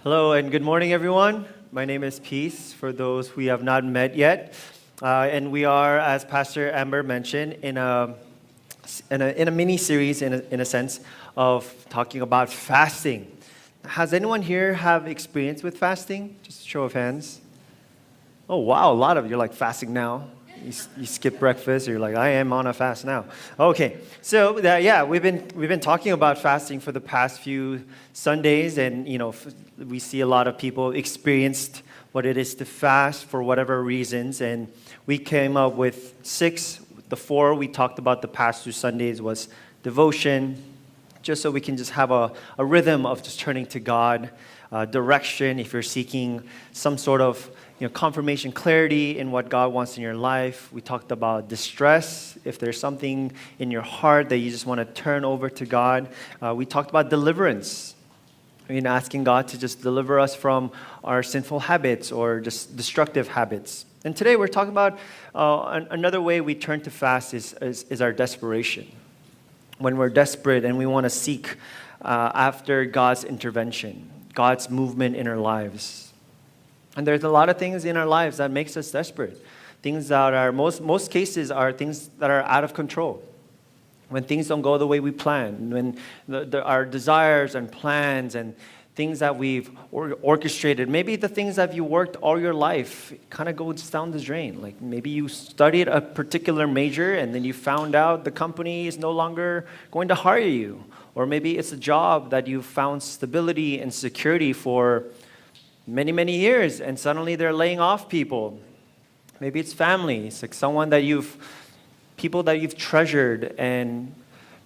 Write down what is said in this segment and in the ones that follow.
Hello and good morning, everyone. My name is Peace, for those we have not met yet. And we are, as Pastor Amber mentioned, in a mini-series, in a sense, of talking about fasting. Has anyone here have experience with fasting? Just a show of hands. Oh, wow, a lot of you are like fasting now. You skip breakfast, or you're like, I am on a fast now. Okay, so we've been talking about fasting for the past few Sundays, and we see a lot of people experienced what it is to fast for whatever reasons, and we came up with 6. The 4 we talked about the past 2 Sundays was devotion, just so we can just have a rhythm of just turning to God, direction if you're seeking some sort of confirmation, clarity in what God wants in your life. We talked about distress, if there's something in your heart that you just want to turn over to God. We talked about deliverance, asking God to just deliver us from our sinful habits or just destructive habits. And today we're talking about another way we turn to fast is our desperation. When we're desperate and we want to seek after God's intervention, God's movement in our lives. And there's a lot of things in our lives that makes us desperate. Things that are, most cases are things that are out of control. When things don't go the way we plan, when our desires and plans and things that we've orchestrated, maybe the things that you worked all your life kind of goes down the drain. Like maybe you studied a particular major and then you found out the company is no longer going to hire you. Or maybe it's a job that you found stability and security for many, many years, and suddenly they're laying off people. Maybe it's family. It's like people that you've treasured and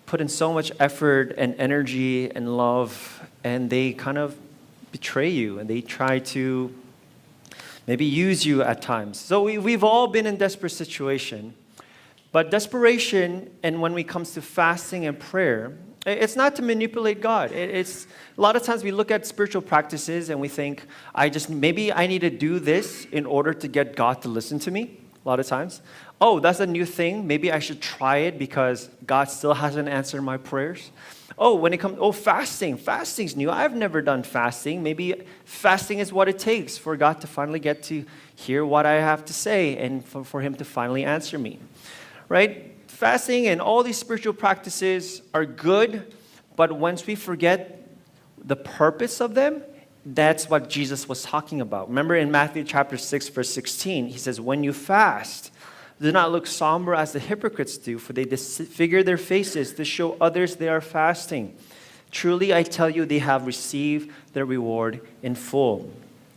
put in so much effort and energy and love, and they kind of betray you, and they try to maybe use you at times. So we've all been in desperate situation, but desperation, and when it comes to fasting and prayer, it's not to manipulate God. It's a lot of times we look at spiritual practices and we think, maybe I need to do this in order to get God to listen to me. A lot of times, oh, that's a new thing. Maybe I should try it because God still hasn't answered my prayers. Oh, fasting's new. I've never done fasting. Maybe fasting is what it takes for God to finally get to hear what I have to say and for Him to finally answer me, right? Fasting and all these spiritual practices are good, but once we forget the purpose of them, that's what Jesus was talking about. Remember in Matthew chapter 6, verse 16, He says, when you fast, do not look somber as the hypocrites do, for they disfigure their faces to show others they are fasting. Truly, I tell you, they have received their reward in full.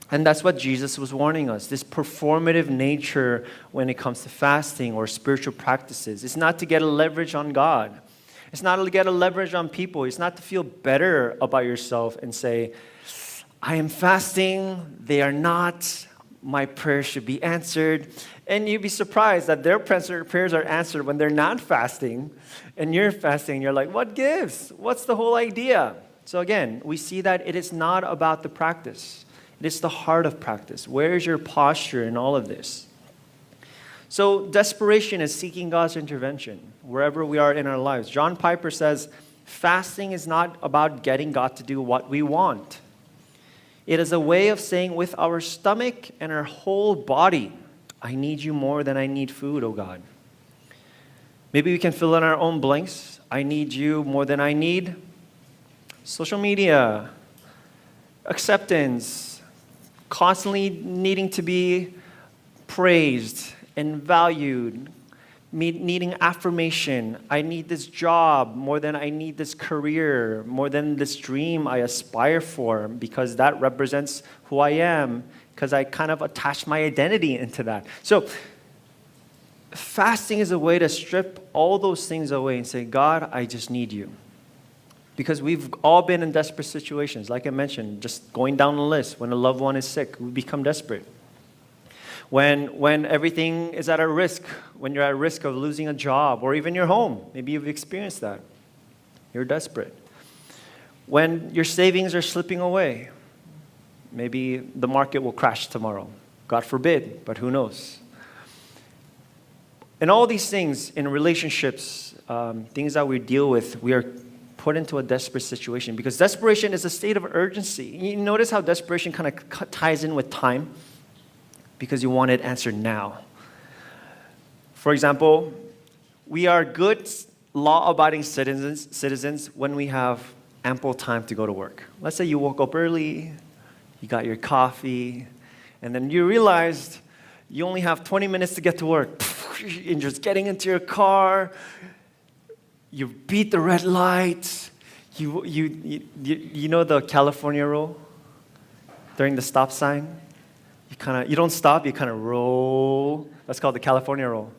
And that's what Jesus was warning us, this performative nature when it comes to fasting or spiritual practices. It's not to get a leverage on God. It's not to get a leverage on people. It's not to feel better about yourself and say, I am fasting, they are not, my prayers should be answered. And you'd be surprised that their prayers are answered when they're not fasting, and you're fasting. You're like, what gives? What's the whole idea? So again, we see that it is not about the practice. It is the heart of practice. Where is your posture in all of this? So desperation is seeking God's intervention wherever we are in our lives. John Piper says, fasting is not about getting God to do what we want. It is a way of saying with our stomach and our whole body, I need you more than I need food, oh God. Maybe we can fill in our own blanks. I need you more than I need social media, acceptance, constantly needing to be praised and valued, needing affirmation. I need this job more than I need this career, more than this dream I aspire for, because that represents who I am, because I kind of attach my identity into that. So fasting is a way to strip all those things away and say, God, I just need you. Because we've all been in desperate situations. Like I mentioned, just going down the list. When a loved one is sick, we become desperate. When everything is at a risk, when you're at risk of losing a job or even your home, maybe you've experienced that. You're desperate. When your savings are slipping away, maybe the market will crash tomorrow. God forbid, but who knows? And all these things in relationships, things that we deal with, we are put into a desperate situation, because desperation is a state of urgency. You notice how desperation kind of ties in with time, because you want it answered now. For example, we are good law-abiding citizens when we have ample time to go to work. Let's say you woke up early, you got your coffee, and then you realized you only have 20 minutes to get to work. You're just getting into your car, you beat the red light. You know the California roll during the stop sign? You don't stop, you kind of roll. That's called the California roll.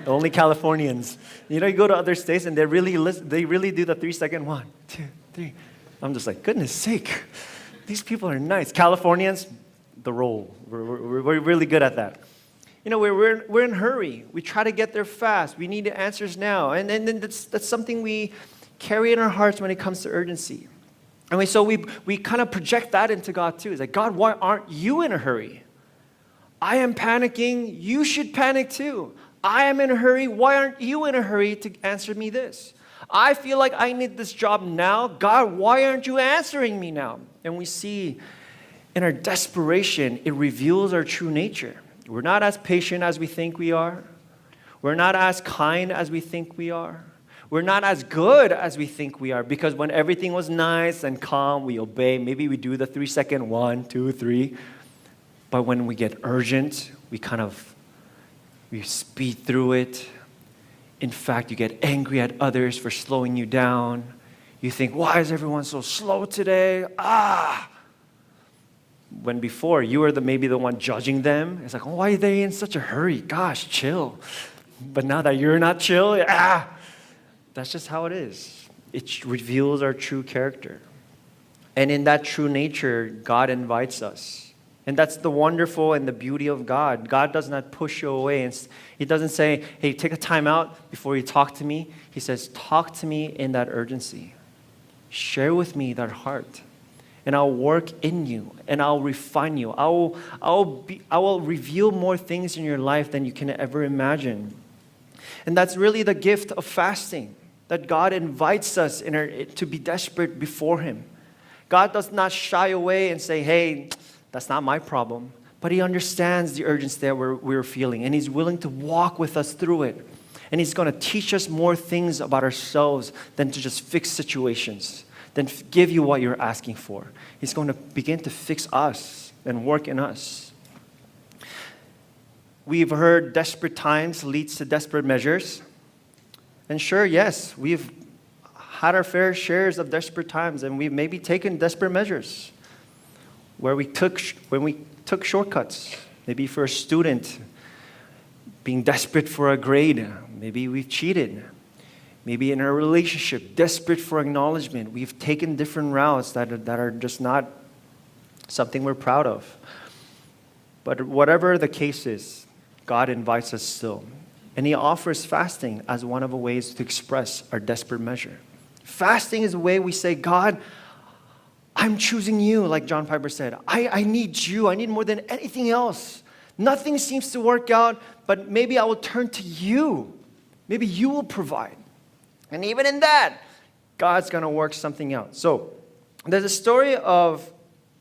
Only Californians. You go to other states and they really do the 3-second 1, 2, 3. I'm just like, goodness sake, these people are nice. Californians, the roll. We're really good at that. We're in a hurry. We try to get there fast. We need the answers now. And then that's something we carry in our hearts when it comes to urgency. And we kind of project that into God too. It's like, God, why aren't you in a hurry? I am panicking. You should panic too. I am in a hurry. Why aren't you in a hurry to answer me this? I feel like I need this job now. God, why aren't you answering me now? And we see in our desperation, it reveals our true nature. We're not as patient as we think we are. We're not as kind as we think we are. We're not as good as we think we are, because when everything was nice and calm, we obey. Maybe we do the 3-second 1, 2, 3. But when we get urgent, we speed through it. In fact, you get angry at others for slowing you down. You think, why is everyone so slow today? When before, you were maybe the one judging them. It's like, why are they in such a hurry? Gosh, chill. But now that you're not chill, that's just how it is. It reveals our true character. And in that true nature, God invites us. And that's the wonderful and the beauty of God. God does not push you away. He doesn't say, hey, take a time out before you talk to me. He says, talk to me in that urgency. Share with me that heart. And I'll work in you, and I'll refine you. I will reveal more things in your life than you can ever imagine. And that's really the gift of fasting, that God invites us to be desperate before Him. God does not shy away and say, hey, that's not my problem. But He understands the urgency that we're feeling, and He's willing to walk with us through it. And He's going to teach us more things about ourselves than to just fix situations, than give you what you're asking for. He's going to begin to fix us and work in us. We've heard desperate times leads to desperate measures. And sure, yes, we've had our fair shares of desperate times, and we've maybe taken desperate measures when we took shortcuts. Maybe for a student, being desperate for a grade, maybe we've cheated. Maybe in a relationship, desperate for acknowledgement, we've taken different routes that are just not something we're proud of. But whatever the case is, God invites us still. And He offers fasting as one of the ways to express our desperate measure. Fasting is a way we say, God, I'm choosing you, like John Piper said. I need you. I need more than anything else. Nothing seems to work out, but maybe I will turn to you. Maybe you will provide. And even in that, God's going to work something out. So there's a story of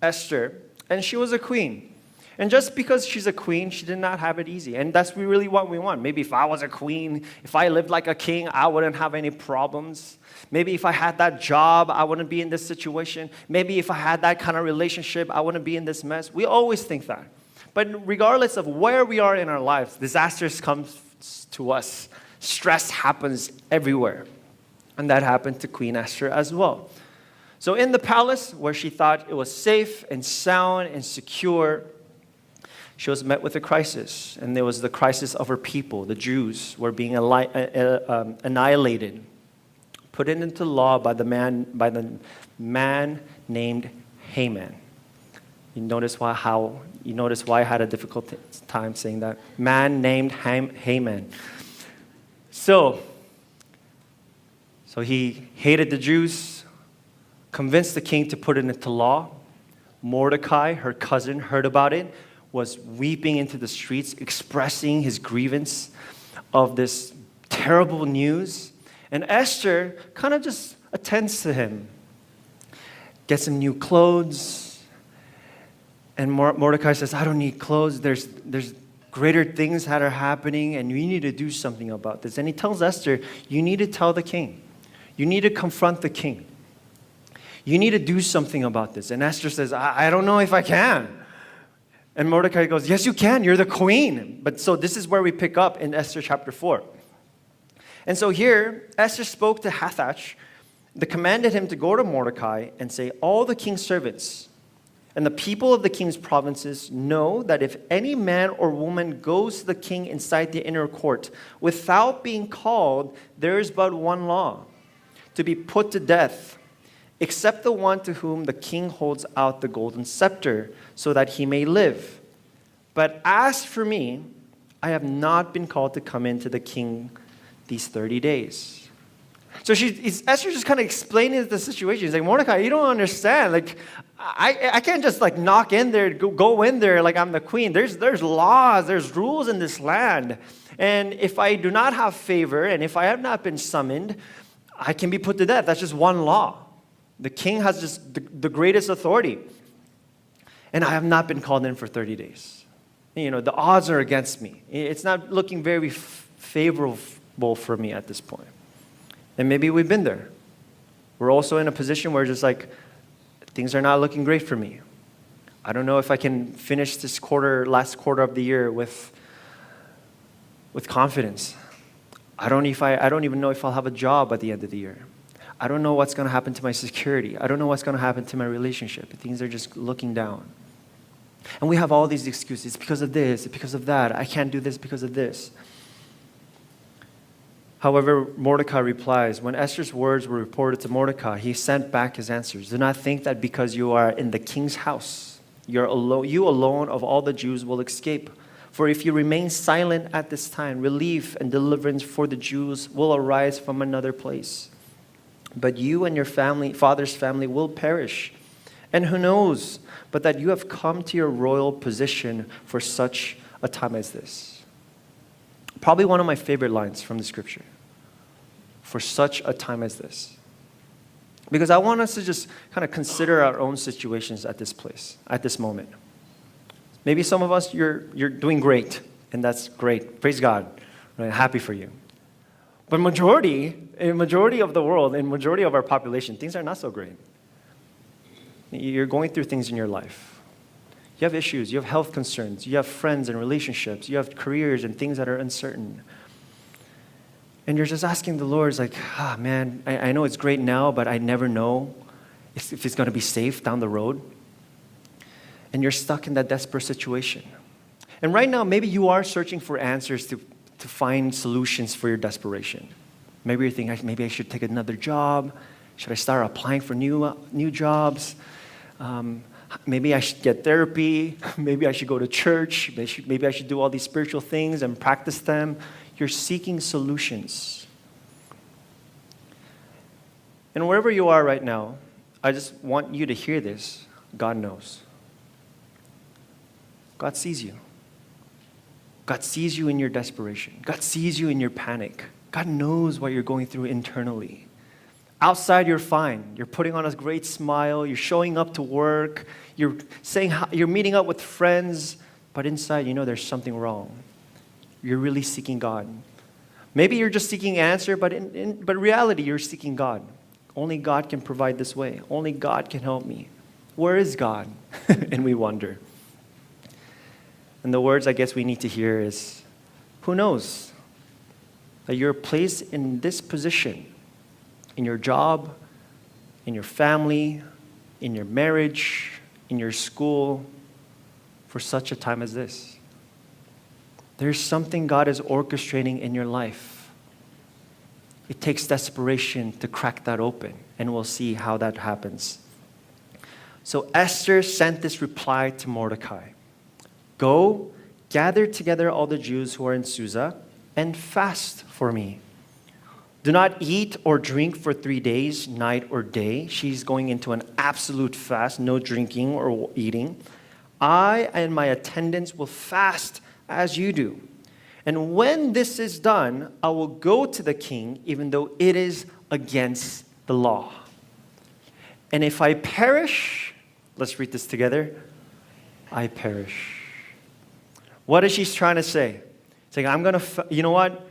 Esther, and she was a queen. And just because she's a queen, she did not have it easy. And that's really what we want. Maybe if I was a queen, if I lived like a king, I wouldn't have any problems. Maybe if I had that job, I wouldn't be in this situation. Maybe if I had that kind of relationship, I wouldn't be in this mess. We always think that. But regardless of where we are in our lives, disasters come to us. Stress happens everywhere. And that happened to Queen Esther as well. So in the palace, where she thought it was safe and sound and secure, she was met with a crisis. And there was the crisis of her people. The Jews were being annihilated, put into law by the man named Haman. You notice why I had a difficult time saying that. Man named Haman. So he hated the Jews, convinced the king to put it into law. Mordecai, her cousin, heard about it, was weeping into the streets, expressing his grievance of this terrible news. And Esther kind of just attends to him, gets him new clothes. And Mordecai says, I don't need clothes. There's greater things that are happening, and we need to do something about this. And he tells Esther, you need to tell the king. You need to confront the king. You need to do something about this. And Esther says, I don't know if I can. And Mordecai goes, yes, you can. You're the queen. But so this is where we pick up in Esther chapter 4. And so here, Esther spoke to Hathach, commanded him to go to Mordecai and say, all the king's servants and the people of the king's provinces know that if any man or woman goes to the king inside the inner court without being called, there is but one law, to be put to death, except the one to whom the king holds out the golden scepter, so that he may live. But as for me, I have not been called to come into the king these 30 days. So Esther just kind of explaining the situation. He's like, Mordecai, you don't understand. Like, I can't just like knock in there, go in there like I'm the queen. There's laws, there's rules in this land. And if I do not have favor, and if I have not been summoned, I can be put to death. That's just one law. The king has just the greatest authority. And I have not been called in for 30 days. The odds are against me. It's not looking very favorable for me at this point. And maybe we've been there. We're also in a position where just like, things are not looking great for me. I don't know if I can finish this last quarter of the year with confidence. I don't even know if I'll have a job at the end of the year. I don't know what's going to happen to my security. I don't know what's going to happen to my relationship. Things are just looking down. And we have all these excuses. Because of this, because of that. I can't do this because of this. However, Mordecai replies, when Esther's words were reported to Mordecai, he sent back his answers. Do not think that because you are in the king's house, you alone of all the Jews will escape. For if you remain silent at this time, relief and deliverance for the Jews will arise from another place. But you and your father's family will perish. And who knows but that you have come to your royal position for such a time as this. Probably one of my favorite lines from the scripture. For such a time as this. Because I want us to just kind of consider our own situations at this place, at this moment. Maybe some of us, you're doing great, and that's great. Praise God. I'm happy for you. But in majority of the world, in majority of our population, things are not so great. You're going through things in your life. You have issues, you have health concerns, you have friends and relationships, you have careers and things that are uncertain. And you're just asking the Lord, it's like, man, I know it's great now, but I never know if it's going to be safe down the road. And you're stuck in that desperate situation. And right now, maybe you are searching for answers to find solutions for your desperation. Maybe you're thinking, maybe I should take another job. Should I start applying for new jobs? Maybe I should get therapy. Maybe I should go to church. Maybe I should do all these spiritual things and practice them. You're seeking solutions. And wherever you are right now, I just want you to hear this. God knows. God sees you. God sees you in your desperation. God sees you in your panic. God knows what you're going through internally. Outside, you're fine. You're putting on a great smile. You're showing up to work. You're meeting up with friends. But inside, there's something wrong. You're really seeking God. Maybe you're just seeking answer, but in reality, you're seeking God. Only God can provide this way. Only God can help me. Where is God? And we wonder. And the words I guess we need to hear is, who knows? That you're placed in this position, in your job, in your family, in your marriage, in your school, for such a time as this. There's something God is orchestrating in your life. It takes desperation to crack that open, and we'll see how that happens. So Esther sent this reply to Mordecai. Go, gather together all the Jews who are in Susa, and fast for me. Do not eat or drink for 3 days, night or day. She's going into an absolute fast, no drinking or eating. I and my attendants will fast as you do. And when this is done, I will go to the king, even though it is against the law. And if I perish, let's read this together, I perish. What is she trying to say? Saying, you know what?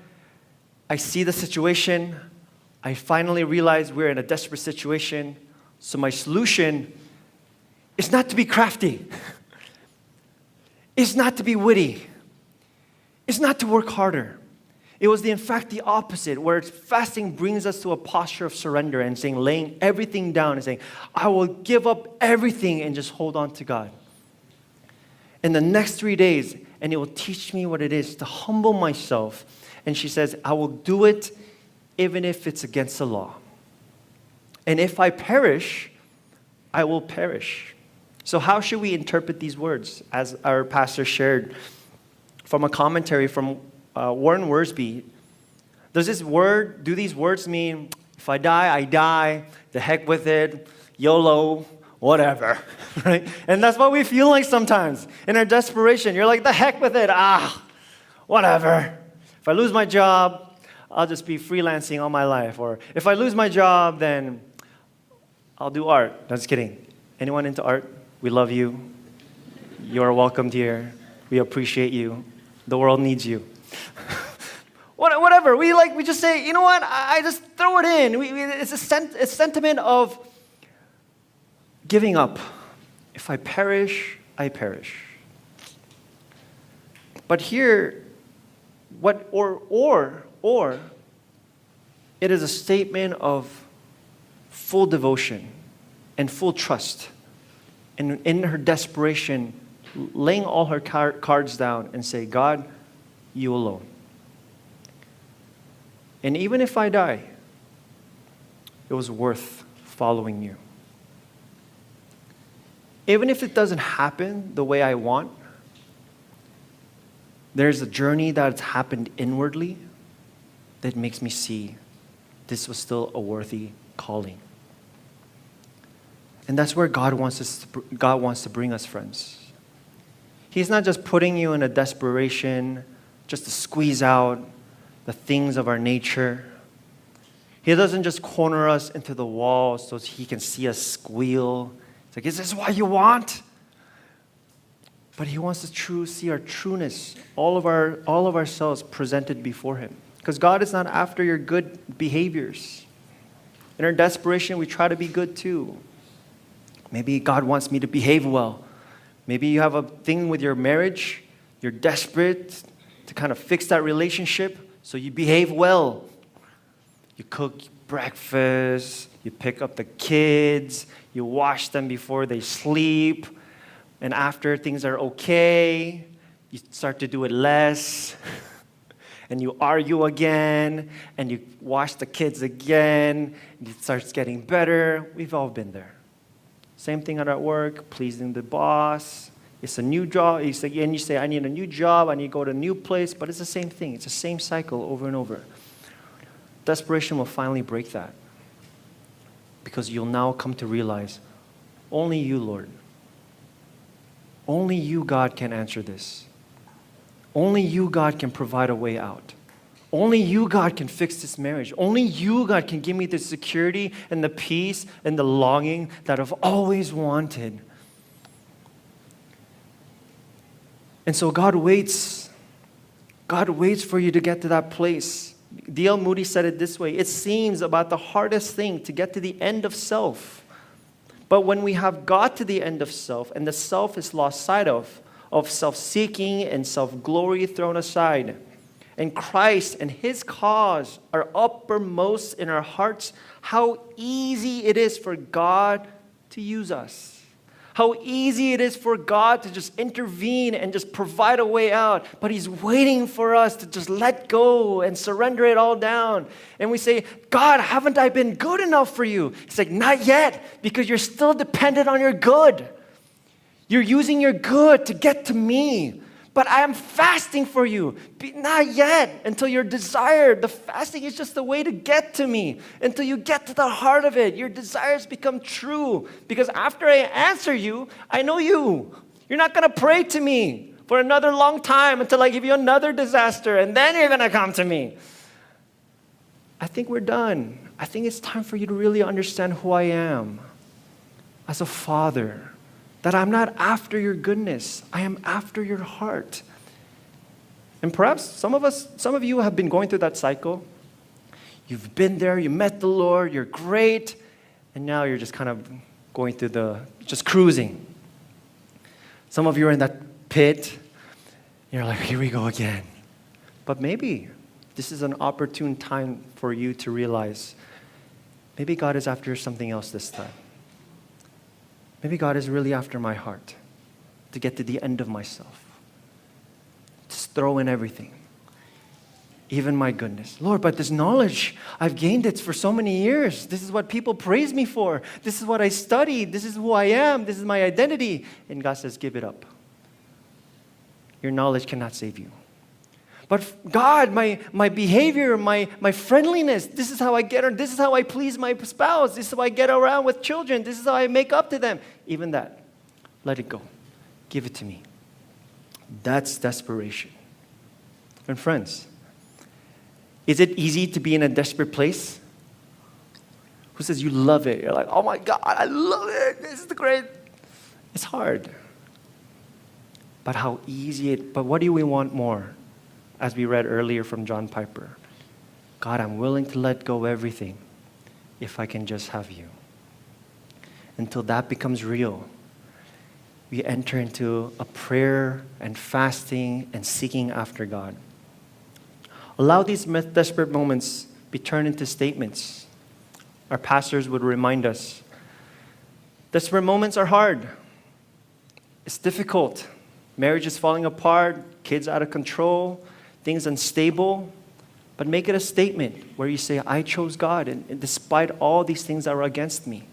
I see the situation. I finally realize we're in a desperate situation. So my solution is not to be crafty. It's not to be witty. It's not to work harder. It was, in fact, the opposite, where fasting brings us to a posture of surrender and saying, laying everything down and saying, I will give up everything and just hold on to God. In the next 3 days, and it will teach me what it is to humble myself. And she says, I will do it even if it's against the law. And if I perish, I will perish. So how should we interpret these words? As our pastor shared from a commentary from Warren Wiersbe, does this word, do these words mean, if I die, I die, the heck with it, YOLO, whatever, right? And that's what we feel like sometimes in our desperation. You're like, the heck with it, whatever. If I lose my job, I'll just be freelancing all my life. Or if I lose my job, then I'll do art. No, just kidding. Anyone into art? We love you. You're welcomed here. We appreciate you. The world needs you. Whatever. We just say, you know what? I just throw it in. It's a sentiment of giving up. If I perish, I perish. But here, or it is a statement of full devotion and full trust. And in her desperation, laying all her cards down and say, God, you alone. And even if I die, it was worth following you. Even if it doesn't happen the way I want, there's a journey that's happened inwardly that makes me see this was still a worthy calling. And that's where God wants to bring us, friends. He's not just putting you in a desperation just to squeeze out the things of our nature. He doesn't just corner us into the wall so he can see us squeal. It's like, is this what you want? But he wants to see our trueness, all of ourselves presented before him. Because God is not after your good behaviors. In our desperation, we try to be good too. Maybe God wants me to behave well. Maybe you have a thing with your marriage. You're desperate to kind of fix that relationship, so you behave well. You cook breakfast, you pick up the kids, you wash them before they sleep, and after things are okay, you start to do it less, and you argue again, and you wash the kids again, and it starts getting better. We've all been there. Same thing at work, pleasing the boss. It's a new job. You say, I need a new job. I need to go to a new place. But it's the same thing. It's the same cycle over and over. Desperation will finally break that. Because you'll now come to realize, only you, Lord. Only you, God, can answer this. Only you, God, can provide a way out. Only you, God, can fix this marriage. Only you, God, can give me the security and the peace and the longing that I've always wanted. And so God waits. God waits for you to get to that place. D.L. Moody said it this way: it seems about the hardest thing to get to the end of self. But when we have got to the end of self and the self is lost sight of self-seeking and self-glory thrown aside, and Christ and his cause are uppermost in our hearts, how easy it is for God to use us. How easy it is for God to just intervene and just provide a way out. But he's waiting for us to just let go and surrender it all down. And we say, God, haven't I been good enough for you? It's like, not yet, because you're still dependent on your good. You're using your good to get to me. But I am fasting for you. Not yet, until you're desired. The fasting is just the way to get to me. Until you get to the heart of it, your desires become true. Because after I answer you, I know you. You're not going to pray to me for another long time until I give you another disaster, and then you're going to come to me. I think we're done. I think it's time for you to really understand who I am as a father, that I'm not after your goodness. I am after your heart. And perhaps some of you have been going through that cycle. You've been there, you met the Lord, you're great, and now you're just kind of going through just cruising. Some of you are in that pit, you're like, here we go again. But maybe this is an opportune time for you to realize, maybe God is after something else this time. Maybe God is really after my heart, to get to the end of myself. Just throw in everything, even my goodness. Lord, but this knowledge, I've gained it for so many years. This is what people praise me for. This is what I studied. This is who I am. This is my identity. And God says, give it up. Your knowledge cannot save you. But God, my behavior, my friendliness, this is how I get, or this is how I please my spouse. This is how I get around with children. This is how I make up to them. Even that, let it go. Give it to me. That's desperation. And friends, is it easy to be in a desperate place? Who says you love it? You're like, oh my God, I love it. This is the great. It's hard. But but what do we want more? As we read earlier from John Piper, God, I'm willing to let go of everything if I can just have you. Until that becomes real, we enter into a prayer and fasting and seeking after God. Allow these desperate moments be turned into statements. Our pastors would remind us, desperate moments are hard. It's difficult. Marriage is falling apart, kids out of control, things unstable. But make it a statement where you say, I chose God, and despite all these things that are against me.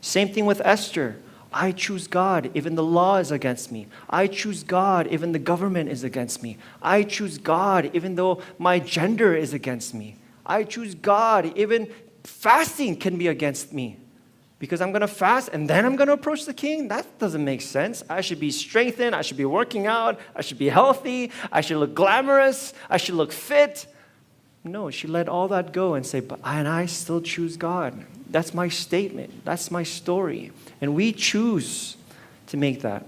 Same thing with Esther. I choose God, even the law is against me. I choose God, even the government is against me. I choose God, even though my gender is against me. I choose God, even fasting can be against me. Because I'm going to fast and then I'm going to approach the king? That doesn't make sense. I should be strengthened. I should be working out. I should be healthy. I should look glamorous. I should look fit. No, she let all that go and say, and I still choose God. That's my statement. That's my story. And we choose to make that.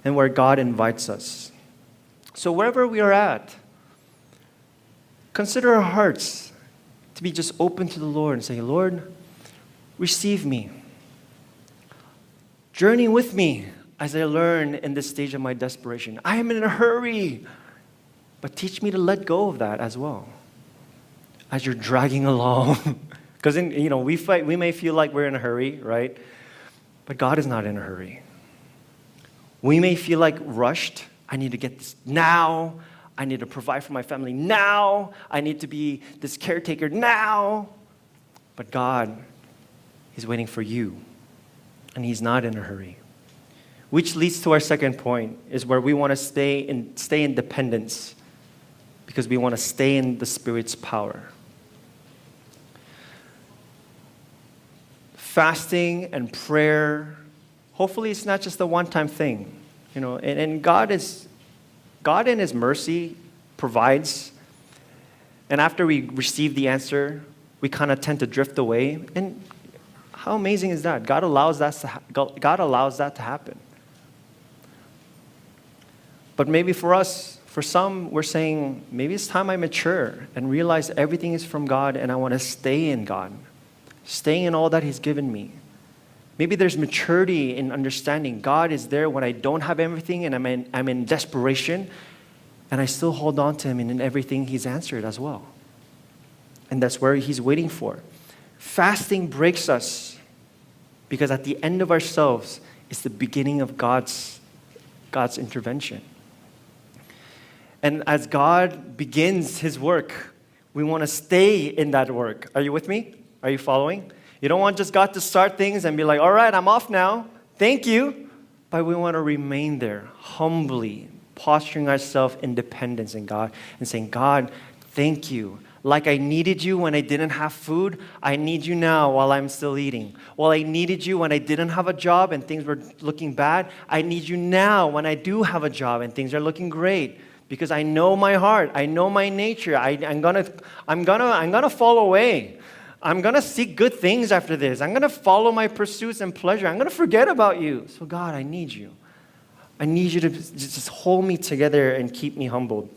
And where God invites us. So wherever we are at, consider our hearts to be just open to the Lord and say, Lord, receive me. Journey with me as I learn in this stage of my desperation. I am in a hurry, but teach me to let go of that as well. As you're dragging along. Because we may feel like we're in a hurry, right? But God is not in a hurry. We may feel like rushed. I need to get this now. I need to provide for my family now. I need to be this caretaker now. But God, He's waiting for you. And He's not in a hurry. Which leads to our second point, is where we want to stay in dependence. Because we want to stay in the Spirit's power. Fasting and prayer, hopefully it's not just a one-time thing. And God in His mercy provides. And after we receive the answer, we kind of tend to drift away. And how amazing is that? God allows that to happen. But maybe for some, we're saying, maybe it's time I mature and realize everything is from God and I want to stay in God. Staying in all that He's given me. Maybe there's maturity in understanding God is there when I don't have everything and I'm in desperation, and I still hold on to Him in everything He's answered as well. And that's where He's waiting for. Fasting breaks us because at the end of ourselves is the beginning of God's intervention. And as God begins His work, we want to stay in that work. Are you with me? Are you following? You don't want just God to start things and be like, all right, I'm off now. Thank you. But we want to remain there, humbly, posturing ourselves in dependence in God and saying, God, thank you. Like I needed you when I didn't have food, I need you now while I'm still eating. Well, I needed you when I didn't have a job and things were looking bad. I need you now when I do have a job and things are looking great. Because I know my heart, I know my nature. I'm gonna fall away. I'm gonna seek good things after this. I'm gonna follow my pursuits and pleasure. I'm gonna forget about you. So God, I need you. I need you to just hold me together and keep me humbled.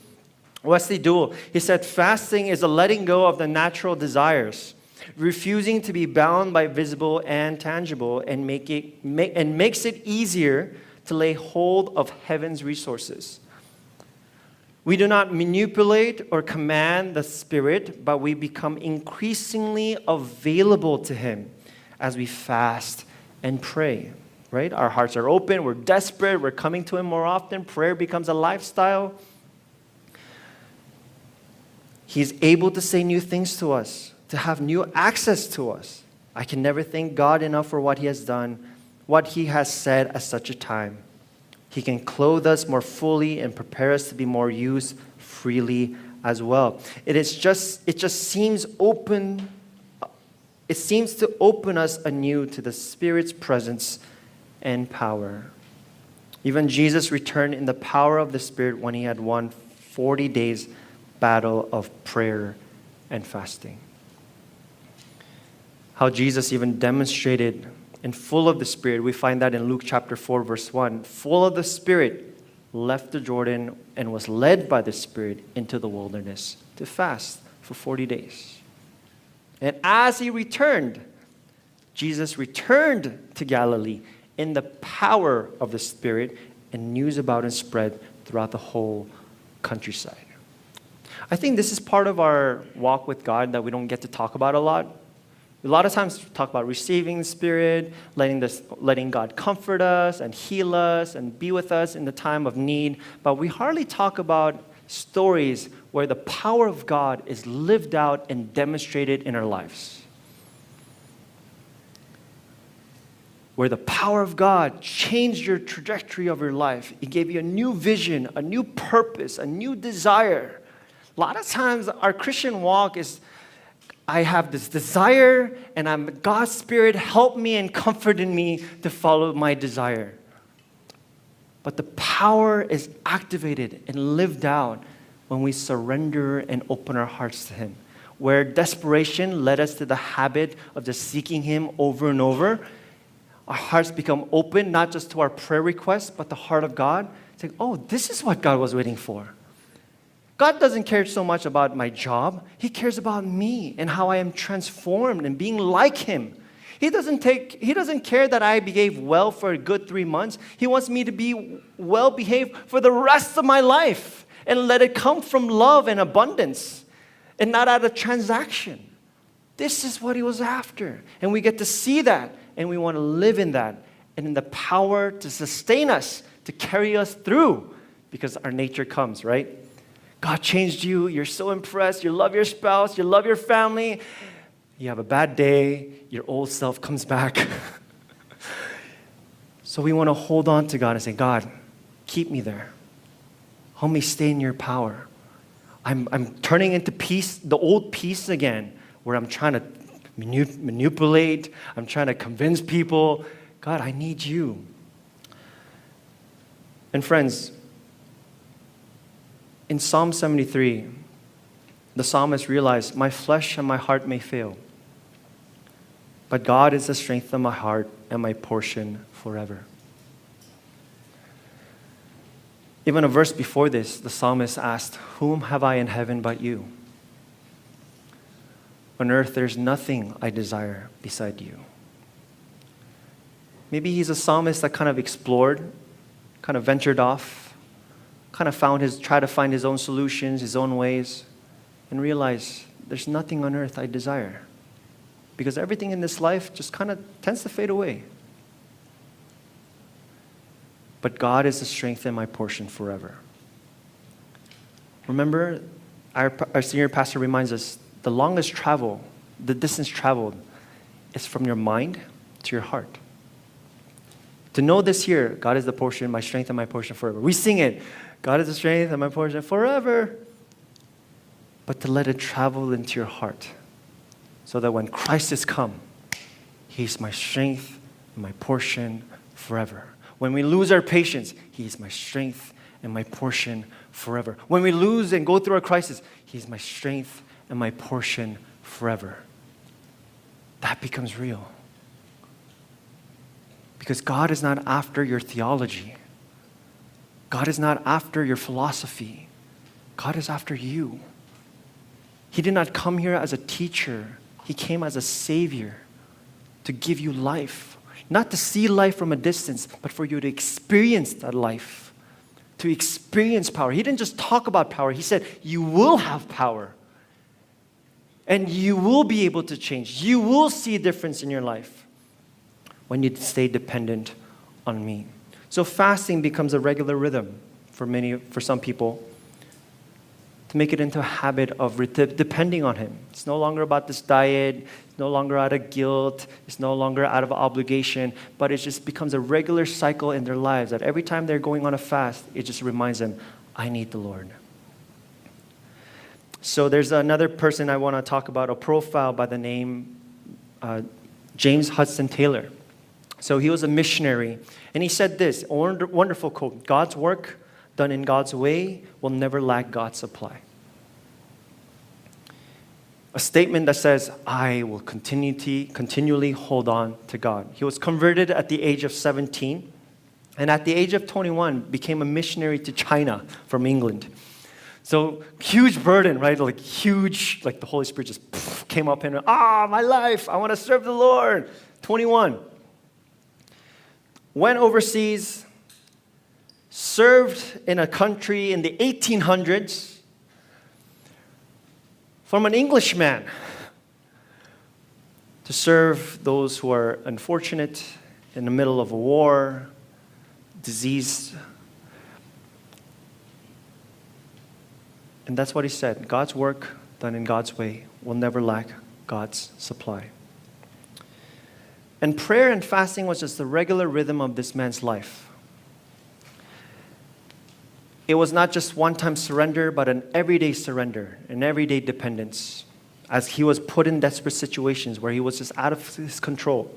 Wesley Duell, he said, fasting is a letting go of the natural desires, refusing to be bound by visible and tangible, and makes it easier to lay hold of heaven's resources. We do not manipulate or command the Spirit, but we become increasingly available to Him as we fast and pray, right? Our hearts are open, we're desperate, we're coming to Him more often. Prayer becomes a lifestyle. He's able to say new things to us, to have new access to us. I can never thank God enough for what He has done, what He has said at such a time. He can clothe us more fully and prepare us to be more used freely as well. It just seems open. It seems to open us anew to the Spirit's presence and power. Even Jesus returned in the power of the Spirit when He had won 40 days battle of prayer and fasting. How Jesus even demonstrated and full of the Spirit. We find that in Luke chapter 4, verse 1. Full of the Spirit, left the Jordan and was led by the Spirit into the wilderness to fast for 40 days. And as He returned, Jesus returned to Galilee in the power of the Spirit, and news about Him spread throughout the whole countryside. I think this is part of our walk with God that we don't get to talk about a lot. A lot of times we talk about receiving the Spirit, letting God comfort us and heal us and be with us in the time of need, but we hardly talk about stories where the power of God is lived out and demonstrated in our lives. Where the power of God changed your trajectory of your life. It gave you a new vision, a new purpose, a new desire. A lot of times our Christian walk is, I have this desire, and God's Spirit help me and comfort in me to follow my desire. But the power is activated and lived out when we surrender and open our hearts to Him. Where desperation led us to the habit of just seeking Him over and over, our hearts become open, not just to our prayer requests, but the heart of God. Saying, oh, this is what God was waiting for. God doesn't care so much about my job. He cares about me and how I am transformed and being like Him. He doesn't care that I behave well for a good 3 months. He wants me to be well behaved for the rest of my life and let it come from love and abundance and not out of transaction. This is what He was after. And we get to see that, and we want to live in that and in the power to sustain us, to carry us through, because our nature comes, right? God changed you. You're so impressed. You love your spouse. You love your family. You have a bad day. Your old self comes back. So we want to hold on to God and say, God, keep me there. Help me stay in your power. I'm turning into peace, the old peace again, where I'm trying to manipulate. I'm trying to convince people. God, I need you. And friends, in Psalm 73, the psalmist realized, my flesh and my heart may fail, but God is the strength of my heart and my portion forever. Even a verse before this, the psalmist asked, whom have I in heaven but you? On earth, there's nothing I desire beside you. Maybe he's a psalmist that kind of explored, kind of ventured off, kind of tried to find his own solutions, his own ways, and realized there's nothing on earth I desire. Because everything in this life just kind of tends to fade away. But God is the strength and my portion forever. Remember, our senior pastor reminds us, the longest travel, the distance traveled, is from your mind to your heart. To know this here, God is the portion, my strength and my portion forever. We sing it. God is the strength and my portion forever. but to let it travel into your heart so that when Christ has come, He's my strength and my portion forever. When we lose our patience, He is my strength and my portion forever. When we lose and go through a crisis, He is my strength and my portion forever. That becomes real. Because God is not after your theology. God is not after your philosophy. God is after you. He did not come here as a teacher. He came as a savior to give you life. Not to see life from a distance, but for you to experience that life. To experience power. He didn't just talk about power. He said, you will have power. And you will be able to change. You will see a difference in your life when you stay dependent on me. So fasting becomes a regular rhythm for some people, to make it into a habit of depending on Him. It's no longer about this diet. It's no longer out of guilt. It's no longer out of obligation. But it just becomes a regular cycle in their lives that every time they're going on a fast, it just reminds them, I need the Lord. So there's another person I want to talk about, a profile by the name James Hudson Taylor. So he was a missionary, and he said this, a wonderful quote, God's work done in God's way will never lack God's supply. A statement that says, I will continually hold on to God. He was converted at the age of 17, and at the age of 21 became a missionary to China from England. So huge burden, right? Like the Holy Spirit just came up in, my life, I want to serve the Lord. 21. Went overseas, served in a country in the 1800s from an Englishman to serve those who are unfortunate in the middle of a war, disease. And that's what he said. God's work done in God's way will never lack God's supply. And prayer and fasting was just the regular rhythm of this man's life. It was not just one-time surrender, but an everyday surrender, an everyday dependence, as he was put in desperate situations where he was just out of his control.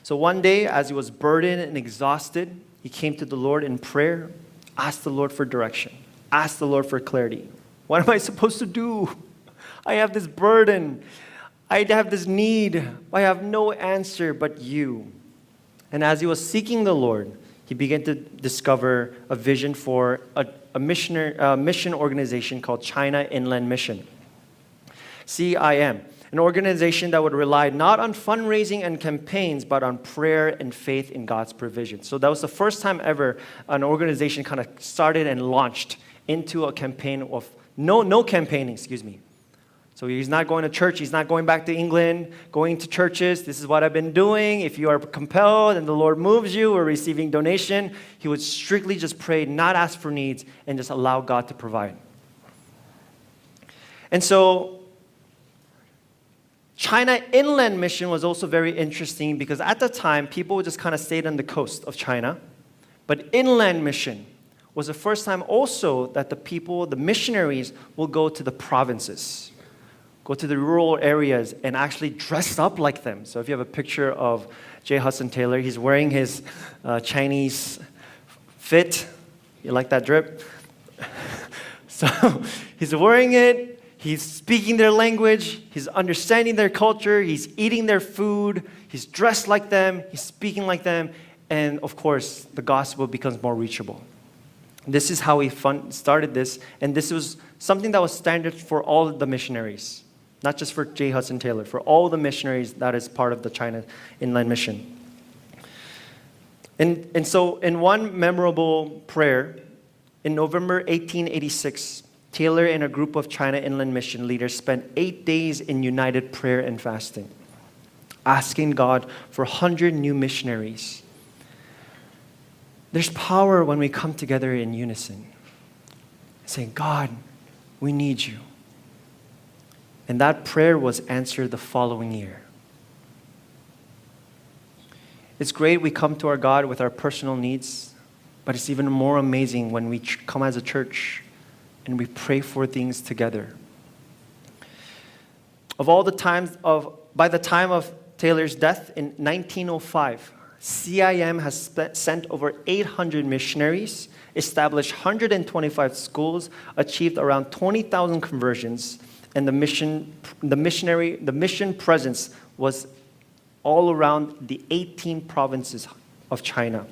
So one day, as he was burdened and exhausted, he came to the Lord in prayer, asked the Lord for direction, asked the Lord for clarity. What am I supposed to do? I have this burden. I have this need. I have no answer but you. And as he was seeking the Lord, he began to discover a vision for a mission organization called China Inland Mission, CIM, an organization that would rely not on fundraising and campaigns, but on prayer and faith in God's provision. So that was the first time ever an organization kind of started and launched into a campaign of no campaigning, So he's not going to church. He's not going back to England, going to churches. This is what I've been doing. If you are compelled and the Lord moves you or receiving donation, he would strictly just pray, not ask for needs, and just allow God to provide. And so China Inland Mission was also very interesting because at the time, people just kind of stayed on the coast of China. But Inland Mission was the first time also that the missionaries, will go to the provinces, go to the rural areas and actually dress up like them. So if you have a picture of J. Hudson Taylor, he's wearing his Chinese fit. You like that drip? So he's wearing it. He's speaking their language. He's understanding their culture. He's eating their food. He's dressed like them. He's speaking like them. And of course, the gospel becomes more reachable. This is how he started this. And this was something that was standard for all the missionaries. Not just for J. Hudson Taylor, for all the missionaries that is part of the China Inland Mission. And so in one memorable prayer, in November 1886, Taylor and a group of China Inland Mission leaders spent 8 days in united prayer and fasting, asking God for 100 new missionaries. There's power when we come together in unison, saying, God, we need you. And that prayer was answered the following year. It's great we come to our God with our personal needs, but it's even more amazing when we come as a church and we pray for things together. By the time of Taylor's death in 1905, CIM has sent over 800 missionaries, established 125 schools, achieved around 20,000 conversions, and the mission presence was all around the 18 provinces of China.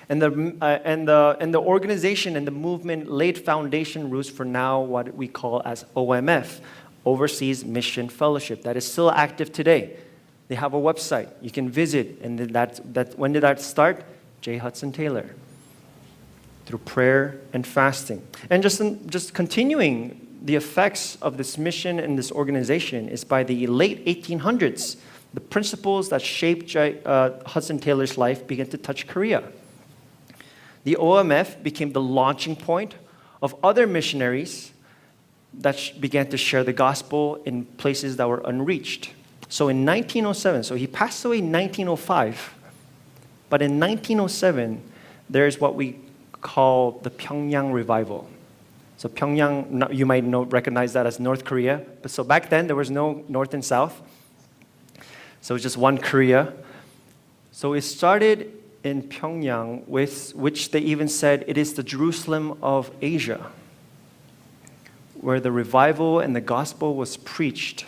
And the organization and the movement laid foundation roots for now what we call as OMF, Overseas Mission Fellowship, that is still active today. They have a website you can visit, and when did that start? J. Hudson Taylor, through prayer and fasting. And just continuing the effects of this mission and this organization is by the late 1800s, the principles that shaped Hudson Taylor's life began to touch Korea. The OMF became the launching point of other missionaries that began to share the gospel in places that were unreached. So in 1907, so he passed away in 1905, but in 1907, there's what we call the Pyongyang revival. So Pyongyang, you might recognize that as North Korea, but so back then there was no North and South, so it was just one Korea. So it started in Pyongyang, which they even said it is the Jerusalem of Asia, where the revival and the gospel was preached,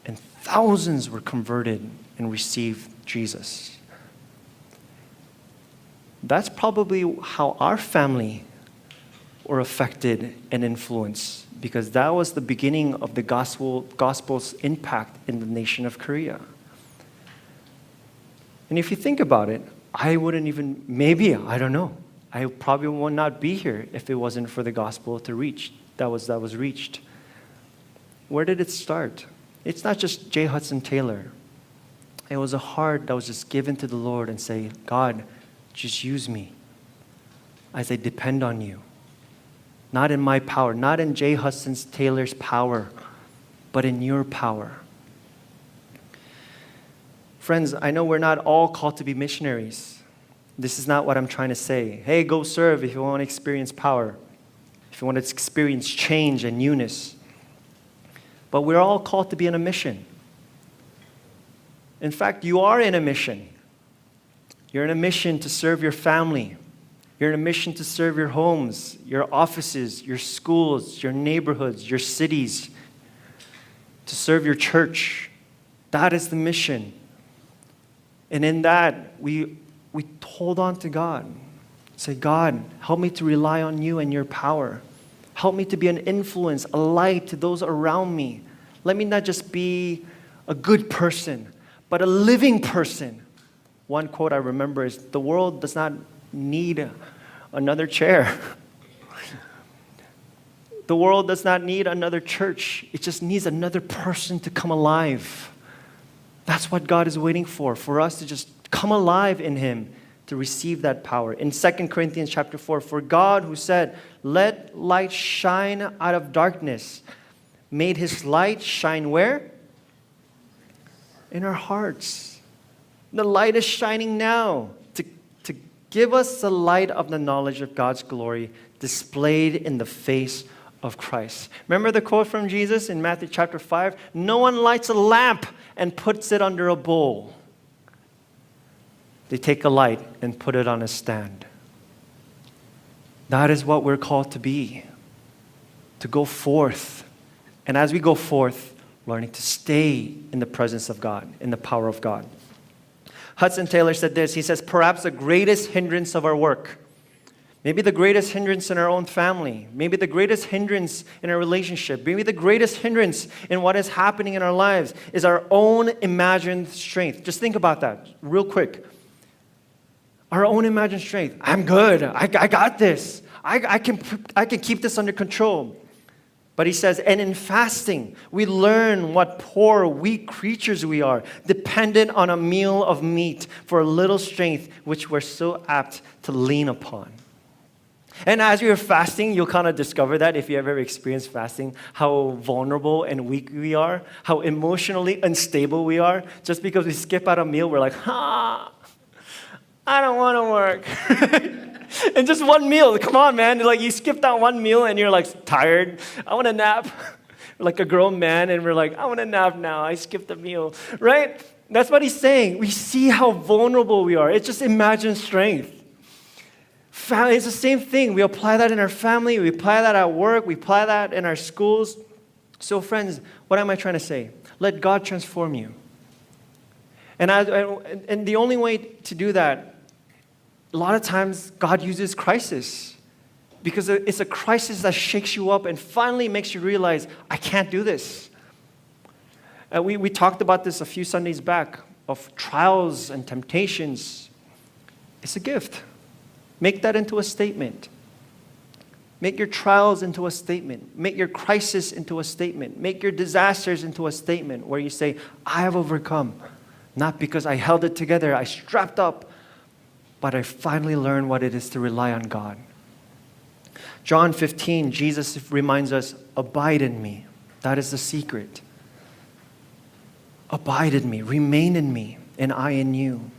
and thousands were converted and received Jesus. That's probably how our family were affected and influenced, because that was the beginning of the gospel's impact in the nation of Korea. And if you think about it, I wouldn't even, maybe, I don't know, I probably would not be here if it wasn't for the gospel to reach, that was reached. Where did it start? It's not just J. Hudson Taylor. It was a heart that was just given to the Lord and say, God, just use me as I depend on you. Not in my power, not in J. Hudson Taylor's power, but in your power. Friends, I know we're not all called to be missionaries. This is not what I'm trying to say. Hey, go serve if you want to experience power, if you want to experience change and newness. But we're all called to be in a mission. In fact, you are in a mission. You're in a mission to serve your family. You're in a mission to serve your homes, your offices, your schools, your neighborhoods, your cities, to serve your church. That is the mission. And in that, we hold on to God. Say, God, help me to rely on you and your power. Help me to be an influence, a light to those around me. Let me not just be a good person, but a living person. One quote I remember is, the world does not need another chair. The world does not need another church. It just needs another person to come alive. That's what God is waiting for us to just come alive in Him, to receive that power. In 2 Corinthians chapter 4, for God who said, let light shine out of darkness, made His light shine where? In our hearts. The light is shining now to give us the light of the knowledge of God's glory displayed in the face of Christ. Remember the quote from Jesus in Matthew chapter 5? No one lights a lamp and puts it under a bowl. They take a light and put it on a stand. That is what we're called to be, to go forth. And as we go forth, learning to stay in the presence of God, in the power of God. Hudson Taylor said this, he says, perhaps the greatest hindrance of our work, maybe the greatest hindrance in our own family, maybe the greatest hindrance in our relationship, maybe the greatest hindrance in what is happening in our lives is our own imagined strength. Just think about that real quick. Our own imagined strength. I'm good. I got this. I can keep this under control. But he says, and in fasting, we learn what poor, weak creatures we are, dependent on a meal of meat for a little strength, which we're so apt to lean upon. And as you're fasting, you'll kind of discover that if you ever experienced fasting, how vulnerable and weak we are, how emotionally unstable we are. Just because we skip out a meal, we're like, I don't want to work. And just one meal, come on, man. Like you skipped out one meal and you're like tired. I want a nap. like a grown man and we're like, I want to nap now. I skipped a meal, right? That's what he's saying. We see how vulnerable we are. It's just imagine strength. It's the same thing. We apply that in our family. We apply that at work. We apply that in our schools. So friends, what am I trying to say? Let God transform you. And the only way to do that, a lot of times God uses crisis. Because it's a crisis that shakes you up and finally makes you realize, I can't do this. We talked about this a few Sundays back, of trials and temptations. It's a gift. Make that into a statement. Make your trials into a statement. Make your crisis into a statement. Make your disasters into a statement where you say, I have overcome. Not because I held it together, I strapped up, but I finally learned what it is to rely on God. John 15, Jesus reminds us, abide in me. That is the secret. Abide in me, remain in me, and I in you.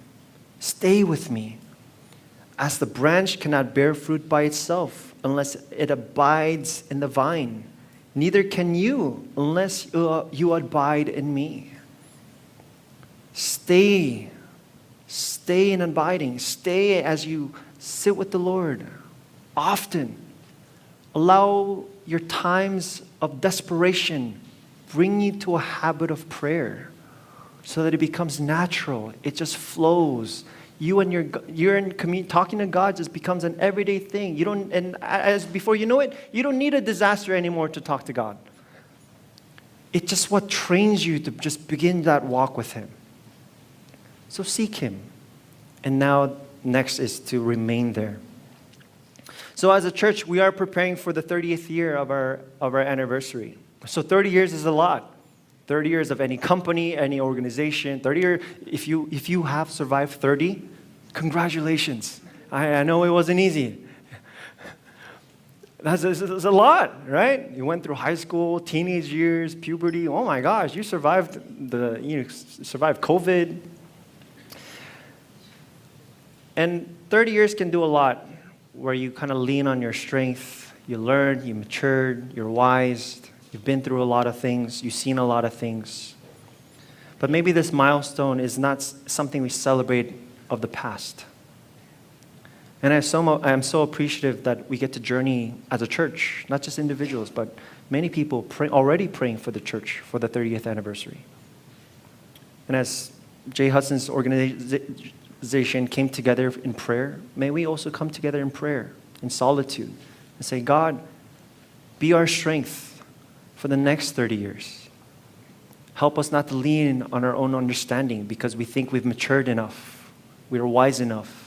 Stay with me. As the branch cannot bear fruit by itself unless it abides in the vine, neither can you unless you abide in me. Stay in abiding. Stay as you sit with the Lord often. Allow your times of desperation bring you to a habit of prayer so that it becomes natural. It just flows. Talking to God just becomes an everyday thing. Before you know it, you don't need a disaster anymore to talk to God. It's just what trains you to just begin that walk with Him. So seek Him. And now next is to remain there. So as a church, we are preparing for the 30th year of our anniversary. So 30 years is a lot. 30 years of any company, any organization. 30 years, if you have survived 30, congratulations. I know it wasn't easy. That's a lot, right? You went through high school, teenage years, puberty. Oh my gosh, you survived survived COVID. And 30 years can do a lot, where you kind of lean on your strength. You learned, you matured, you're wise. You've been through a lot of things. You've seen a lot of things. But maybe this milestone is not something we celebrate of the past. And I'm so appreciative that we get to journey as a church, not just individuals, but many people already praying for the church for the 30th anniversary. And as Jay Hudson's organization came together in prayer, may we also come together in prayer, in solitude, and say, God, be our strength for the next 30 years. Help us not to lean on our own understanding because we think we've matured enough, we're wise enough.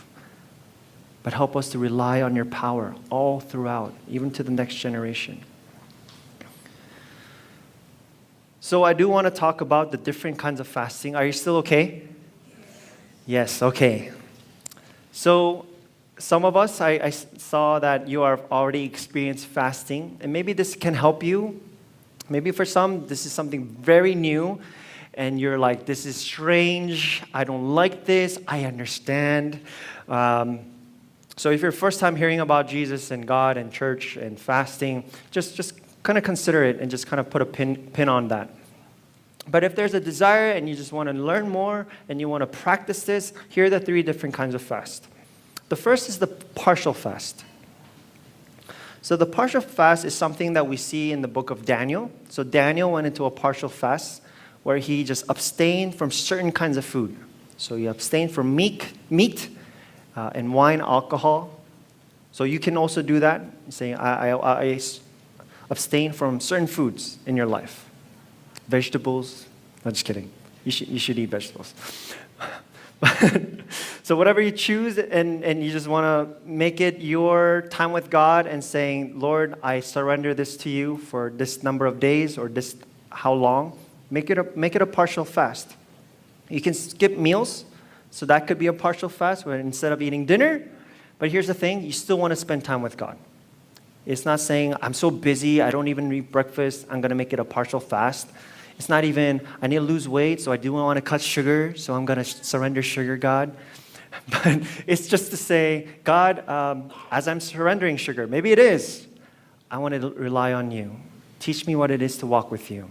But help us to rely on your power all throughout, even to the next generation. So I do want to talk about the different kinds of fasting. Are you still okay? Yes, okay. So some of us, I saw that you have already experienced fasting, and maybe this can help you. Maybe for some, this is something very new, and you're like, this is strange, I don't like this, I understand. So if you're first time hearing about Jesus and God and church and fasting, just kind of consider it and just kind of put a pin on that. But if there's a desire and you just want to learn more and you want to practice this, here are the 3 different kinds of fast. The first is the partial fast. So the partial fast is something that we see in the book of Daniel. So Daniel went into a partial fast where he just abstained from certain kinds of food. So he abstained from meat and wine, alcohol. So you can also do that, saying, I abstain from certain foods in your life. Vegetables. No, just kidding. You should eat vegetables. So whatever you choose and you just want to make it your time with God and saying, Lord, I surrender this to you for this number of days or this how long, make it a partial fast. You can skip meals, so that could be a partial fast where instead of eating dinner, but here's the thing, you still want to spend time with God. It's not saying, I'm so busy, I don't even eat breakfast, I'm going to make it a partial fast. It's not even, I need to lose weight, so I do want to cut sugar, so I'm going to surrender sugar, God. But it's just to say, God, as I'm surrendering sugar, maybe it is, I want to rely on you. Teach me what it is to walk with you.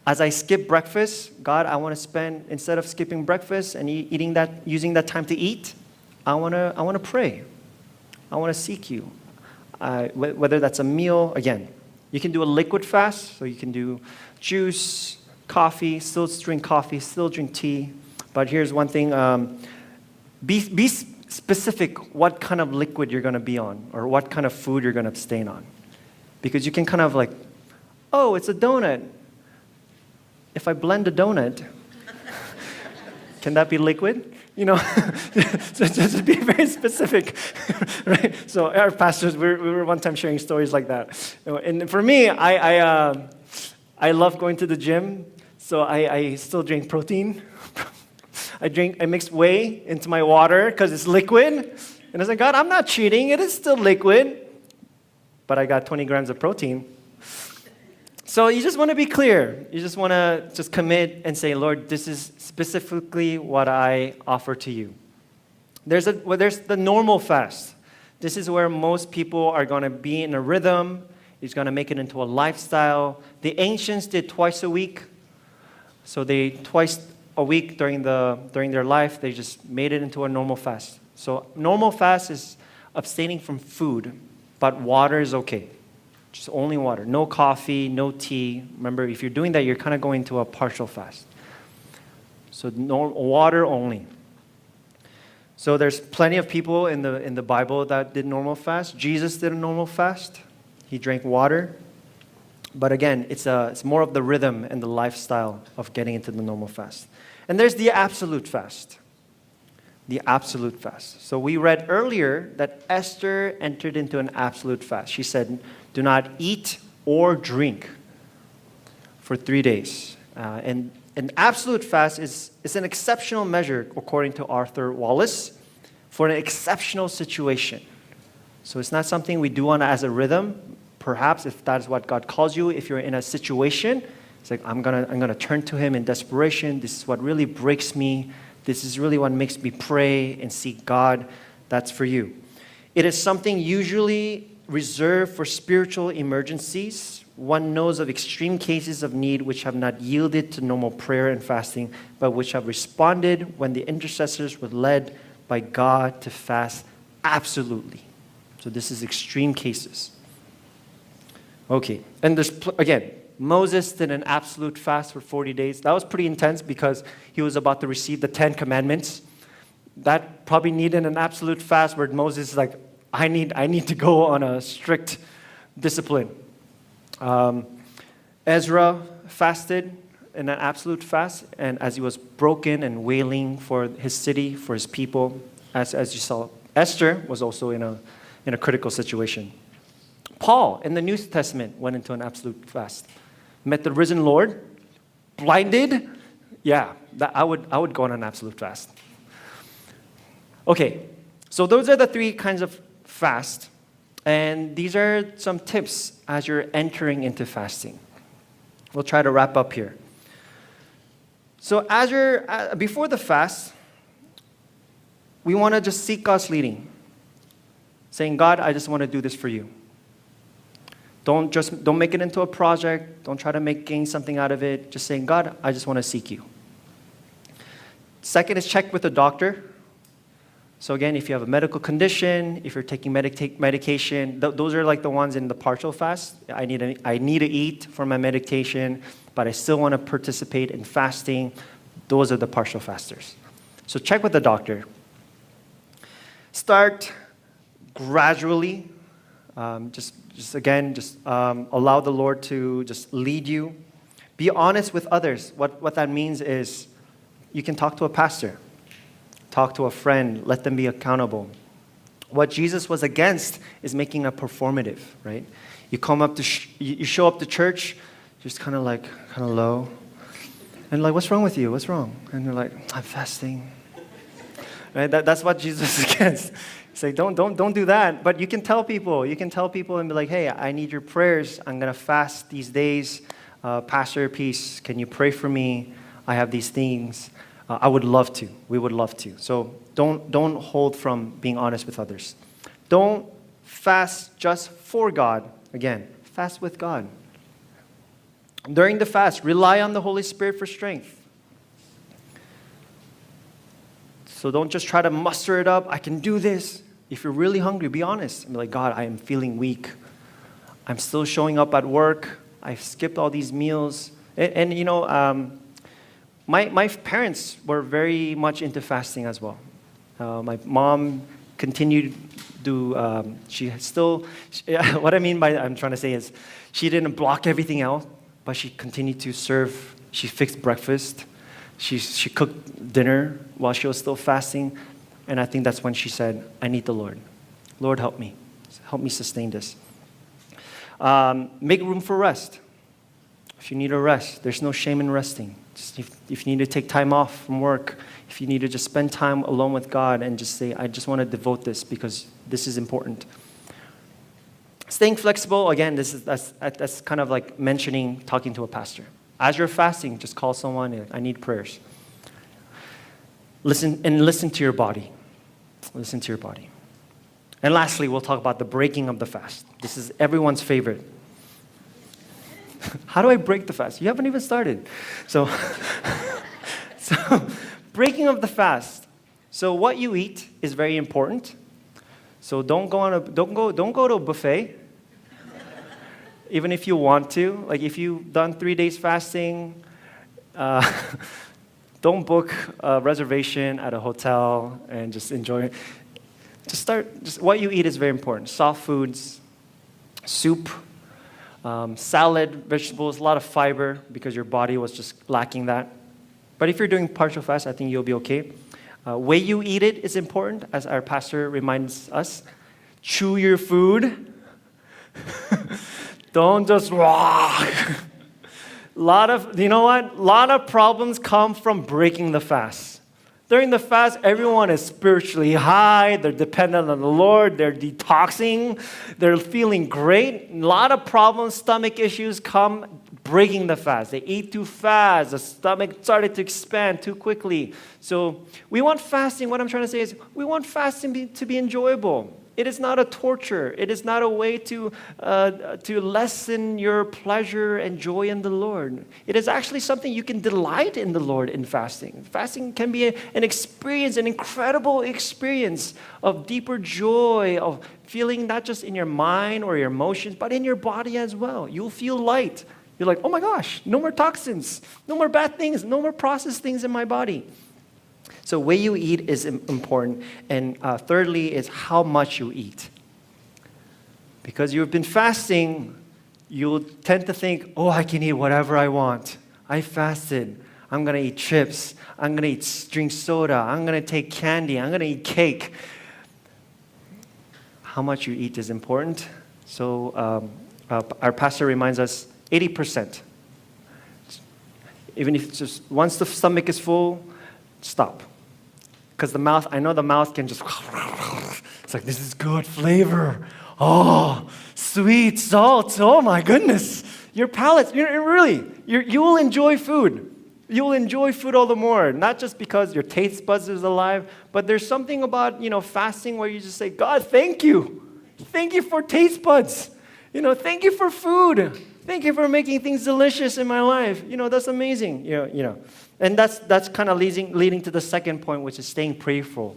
As I skip breakfast, God, I want to spend, instead of skipping breakfast and using that time to eat, I want to pray. I want to seek you. Whether that's a meal, again, you can do a liquid fast, so you can do juice, coffee, still drink coffee, still drink tea. But here's one thing, be specific what kind of liquid you're going to be on or what kind of food you're going to abstain on. Because you can kind of like, oh, it's a donut. If I blend a donut, can that be liquid? You know, so just be very specific, right? So our pastors, we were one time sharing stories like that. And for me, I love going to the gym, so I still drink protein. I mix whey into my water because it's liquid. And I was like, God, I'm not cheating. It is still liquid. But I got 20 grams of protein. So you just want to be clear. You just want to just commit and say, Lord, this is specifically what I offer to you. There's the normal fast. This is where most people are going to be in a rhythm. It's going to make it into a lifestyle. The ancients did twice a week. So twice a week during their life, they just made it into a normal fast. So normal fast is abstaining from food, but water is okay. Just only water. No coffee, no tea. Remember, if you're doing that, you're kind of going to a partial fast. So water only. So there's plenty of people in the Bible that did normal fast. Jesus did a normal fast. He drank water. But again, it's more of the rhythm and the lifestyle of getting into the normal fast. And there's the absolute fast. The absolute fast. So we read earlier that Esther entered into an absolute fast. She said, do not eat or drink for 3 days. And an absolute fast is an exceptional measure, according to Arthur Wallace, for an exceptional situation. So it's not something we do as a rhythm. Perhaps if that is what God calls you, if you're in a situation, it's like, I'm gonna turn to Him in desperation. This is what really breaks me. This is really what makes me pray and seek God. That's for you. It is something usually reserved for spiritual emergencies. One knows of extreme cases of need which have not yielded to normal prayer and fasting, but which have responded when the intercessors were led by God to fast absolutely. So this is extreme cases. Okay, and there's, again, Moses did an absolute fast for 40 days. That was pretty intense because he was about to receive the 10 commandments. That probably needed an absolute fast where Moses is like, I need to go on a strict discipline. Ezra fasted in an absolute fast, and as he was broken and wailing for his city, for his people, as you saw, Esther was also in a critical situation. Paul in the New Testament went into an absolute fast. Met the risen Lord, blinded. Yeah, I would go on an absolute fast. Okay, so those are the 3 kinds of fast, and these are some tips as you're entering into fasting. We'll try to wrap up here. So before the fast, we want to just seek God's leading, saying, God, I just want to do this for you. Don't make it into a project. Don't try to gain something out of it. Just saying, God, I just want to seek you. Second is check with a doctor. So again, if you have a medical condition, if you're taking medication, those are like the ones in the partial fast. I need to eat for my medication, but I still want to participate in fasting. Those are the partial fasters. So check with the doctor. Start gradually. Just allow the Lord to just lead you. Be honest with others. What that means is you can talk to a pastor. Talk to a friend. Let them be accountable. What Jesus was against is making a performative, right? You come up you show up to church, just kind of low. And like, what's wrong with you? What's wrong? And you're like, I'm fasting. Right? That's what Jesus is against. Say, don't do that. But you can tell people. You can tell people and be like, hey, I need your prayers. I'm going to fast these days. Pastor, peace. Can you pray for me? I have these things. I would love to. We would love to. So don't hold from being honest with others. Don't fast just for God. Again, fast with God. During the fast, rely on the Holy Spirit for strength. So don't just try to muster it up. I can do this. If you're really hungry, be honest. Be like, God, I am feeling weak. I'm still showing up at work. I've skipped all these meals. And my parents were very much into fasting as well. My mom continued to, what I mean by I'm trying to say is, she didn't block everything else, but she continued to serve. She fixed breakfast. She cooked dinner while she was still fasting. And I think that's when she said, I need the Lord. Lord, help me. Help me sustain this. Make room for rest. If you need a rest, there's no shame in resting. Just if you need to take time off from work, if you need to just spend time alone with God and just say, I just want to devote this because this is important. Staying flexible, again, that's kind of like talking to a pastor. As you're fasting, just call someone, I need prayers. Listen to your body. Listen to your body. And lastly, we'll talk about the breaking of the fast. This is everyone's favorite. How do I break the fast? You haven't even started. So breaking of the fast. So what you eat is very important. So don't go to a buffet. Even if you want to, like if you've done 3 days fasting, don't book a reservation at a hotel and just enjoy it. Just what you eat is very important. Soft foods, soup, salad, vegetables, a lot of fiber because your body was just lacking that. But if you're doing partial fast, I think you'll be okay. Way you eat it is important, as our pastor reminds us. Chew your food. Don't just walk. A lot of problems come from breaking the fast. During the fast, everyone is spiritually high. They're dependent on the Lord. They're detoxing. They're feeling great. A lot of problems, stomach issues come breaking the fast. They ate too fast. The stomach started to expand too quickly. So we want fasting. What I'm trying to say is we want fasting to be enjoyable. It is not a torture. It is not a way to lessen your pleasure and joy in the Lord. It is actually something you can delight in the Lord in fasting. Fasting can be an experience, an incredible experience of deeper joy, of feeling not just in your mind or your emotions, but in your body as well. You'll feel light. You're like, oh my gosh, no more toxins, no more bad things, no more processed things in my body. So way you eat is important. And thirdly is how much you eat. Because you've been fasting, you'll tend to think, oh, I can eat whatever I want. I fasted. I'm going to eat chips. I'm going to drink soda. I'm going to take candy. I'm going to eat cake. How much you eat is important. So our pastor reminds us 80%. Even if it's just once the stomach is full, stop. Because I know the mouth can just, it's like, this is good flavor. Oh, sweet salt. Oh my goodness. Your palate, you will enjoy food. You will enjoy food all the more. Not just because your taste buds is alive, but there's something about, fasting where you just say, God, thank you. Thank you for taste buds. Thank you for food. Thank you for making things delicious in my life. That's amazing. And that's kind of leading to the second point, which is staying prayerful.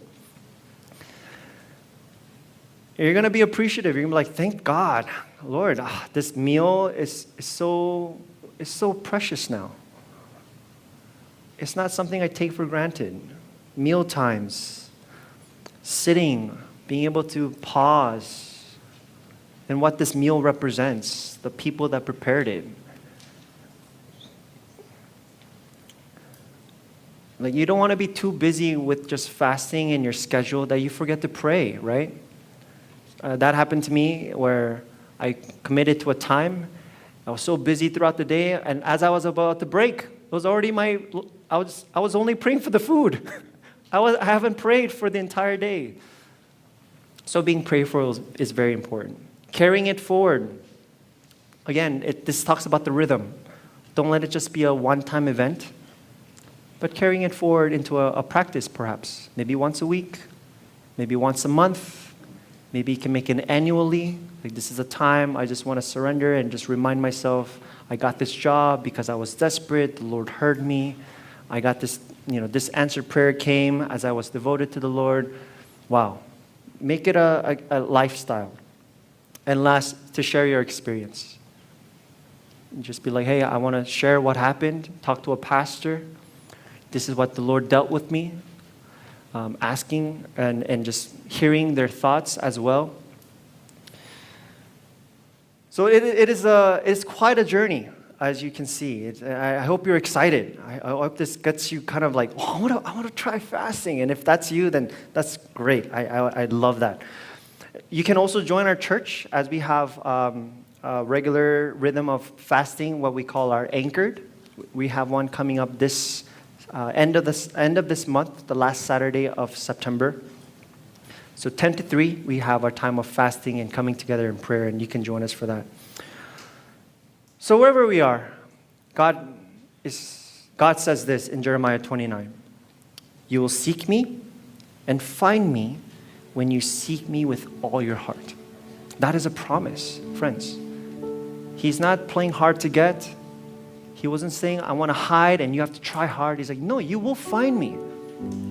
You're going to be appreciative. You're going to be like, thank God, Lord, this meal is so precious now. It's not something I take for granted. Meal times, sitting, being able to pause, and what this meal represents, the people that prepared it. Like, you don't want to be too busy with just fasting in your schedule that you forget to pray, right? That happened to me where I committed to a time. I was so busy throughout the day, and as I was about to break, it was already I was only praying for the food. I haven't prayed for the entire day. So being prayerful is very important. Carrying it forward. Again, this talks about the rhythm. Don't let it just be a one-time event, but carrying it forward into a practice perhaps. Maybe once a week, maybe once a month, Maybe you can make it annually. Like, this is a time I just want to surrender and just remind myself, I got this job because I was desperate. The Lord heard me. I got this, this answered prayer came as I was devoted to the Lord. Wow. Make it a lifestyle. And last, to share your experience. Just be like, hey, I want to share what happened. Talk to a pastor. This is what the Lord dealt with me. Asking and just hearing their thoughts as well. So it's quite a journey, as you can see. I hope you're excited. I hope this gets you kind of like, oh, I want to try fasting. And if that's you, then that's great. I love that. You can also join our church as we have a regular rhythm of fasting, what we call our anchored. We have one coming up this end of this month, the last Saturday of September. So 10 to 3, we have our time of fasting and coming together in prayer, and you can join us for that. So wherever we are, God says this in Jeremiah 29. You will seek me and find me when you seek me with all your heart. That is a promise, friends. He's not playing hard to get. He wasn't saying, I want to hide and you have to try hard. He's like, no, you will find me.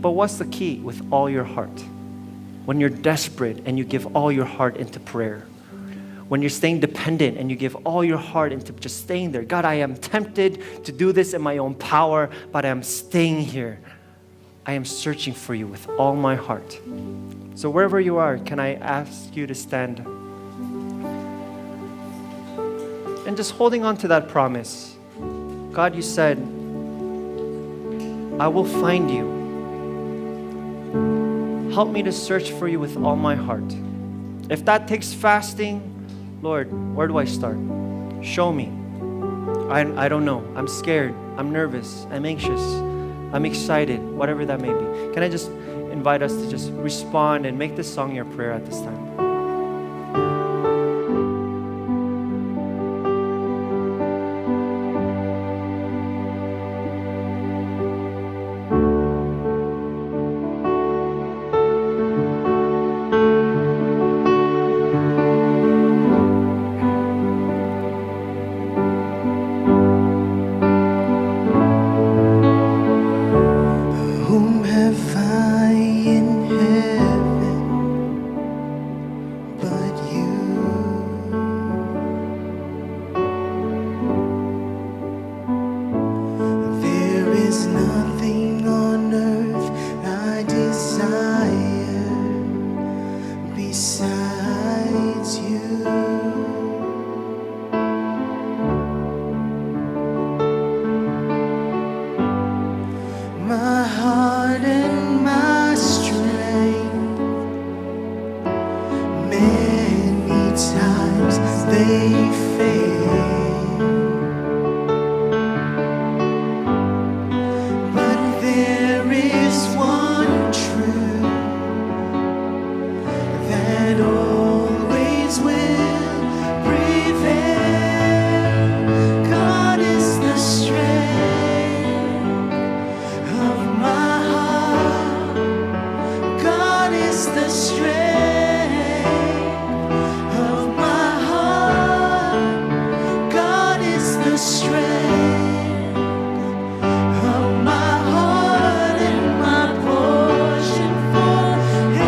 But what's the key? With all your heart. When you're desperate and you give all your heart into prayer. When you're staying dependent and you give all your heart into just staying there. God, I am tempted to do this in my own power, but I am staying here. I am searching for you with all my heart. So wherever you are, can I ask you to stand? And just holding on to that promise. God, you said, I will find you. Help me to search for you with all my heart. If that takes fasting, Lord, where do I start? Show me. I don't know. I'm scared. I'm nervous. I'm anxious. I'm excited. Whatever that may be. Can I just invite us to just respond and make this song your prayer at this time? Whom have I in heaven but you? There is nothing on earth I desire besides you. My heart and my strength, many times they fail, but there is one truth that always will prevail. God is the strength of my heart. God is the strength of my heart. God is the strength of my heart and my portion forever.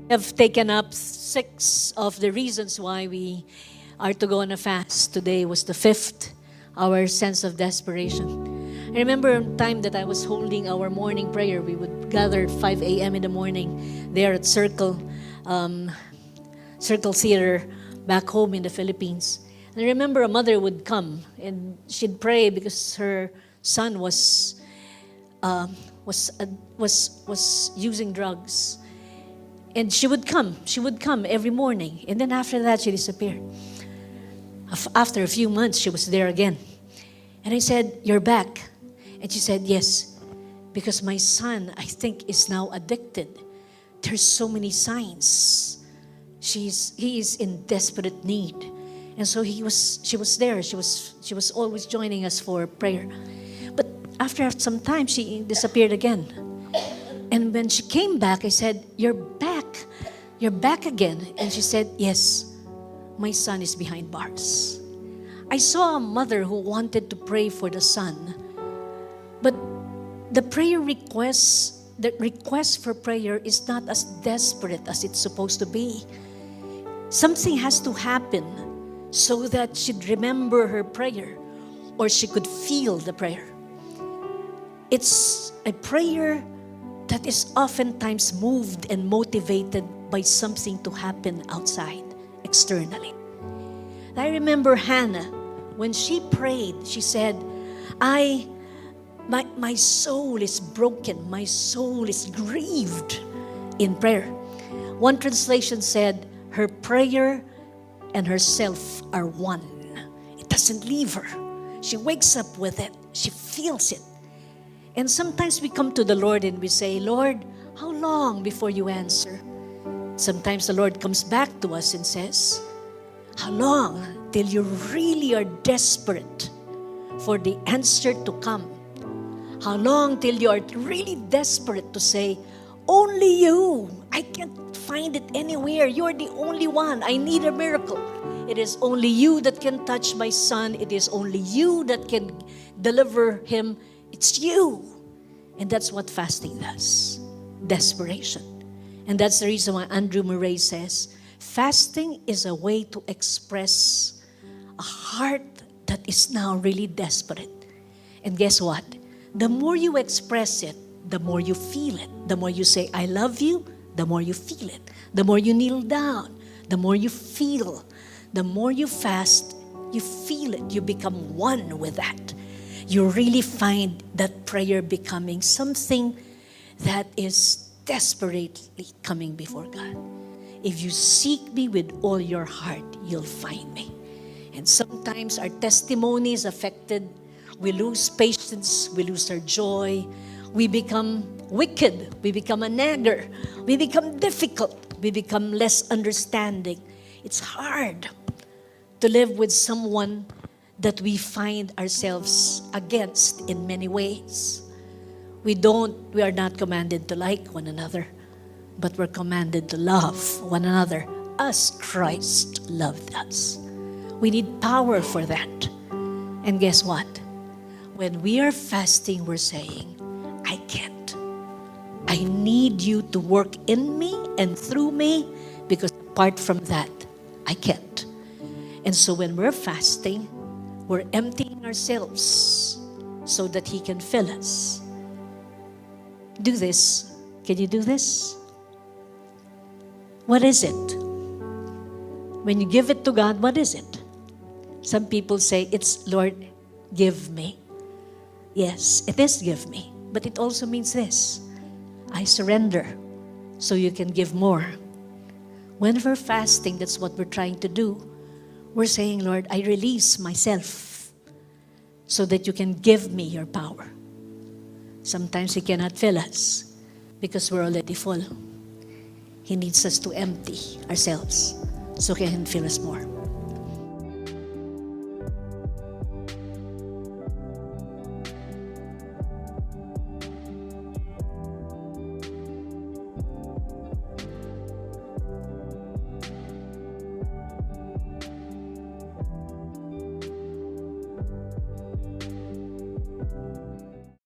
have taken up 6 of the reasons why we are to go on a fast. Today was the 5th, our sense of desperation. I remember a time that I was holding our morning prayer. We would gather at 5 a.m. in the morning there at Circle Theater back home in the Philippines. And I remember a mother would come and she'd pray because her son was using drugs. And she would come every morning. And then after that, she disappeared. After a few months, she was there again. And I said, "You're back." And she said, "Yes, because my son, I think, is now addicted. There's so many signs. He is in desperate need." And so she was there. She was always joining us for prayer. But after some time, she disappeared again. And when she came back, I said, "You're back. You're back again." And she said, "Yes, my son is behind bars." I saw a mother who wanted to pray for the son. But the request for prayer is not as desperate as it's supposed to be. Something has to happen so that she'd remember her prayer or she could feel the prayer. It's a prayer that is oftentimes moved and motivated by something to happen outside, externally. I remember Hannah, when she prayed, she said, my soul is broken, my soul is grieved in prayer. One translation said, her prayer and herself are one. It doesn't leave her. She wakes up with it. She feels it. And sometimes we come to the Lord and we say, "Lord, how long before you answer?" Sometimes the Lord comes back to us and says, "How long till you really are desperate for the answer to come? How long till you are really desperate to say, 'Only you, I can't find it anywhere. You're the only one. I need a miracle. It is only you that can touch my son. It is only you that can deliver him. It's you.'" And that's what fasting does. Desperation. And that's the reason why Andrew Murray says, fasting is a way to express a heart that is now really desperate. And guess what? The more you express it, the more you feel it. The more you say, "I love you," the more you feel it. The more you kneel down, the more you feel. The more you fast, you feel it. You become one with that. You really find that prayer becoming something that is desperately coming before God. If you seek me with all your heart, you'll find me. And sometimes our testimony is affected. We lose patience. We lose our joy. We become wicked. We become a nagger. We become difficult. We become less understanding. It's hard to live with someone that we find ourselves against in many ways. We are not commanded to like one another, but we're commanded to love one another as Christ loved us. We need power for that. And guess what? When we are fasting, we're saying, "I can't. I need you to work in me and through me, because apart from that, I can't." And so when we're fasting, we're emptying ourselves so that He can fill us. Do this. Can you do this? What is it? When you give it to God, what is it? Some people say, "It's, Lord, give me." Yes, it is give me. But it also means this: I surrender so you can give more. When we're fasting, that's what we're trying to do. We're saying, "Lord, I release myself so that you can give me your power." Sometimes He cannot fill us because we're already full. He needs us to empty ourselves so He can fill us more.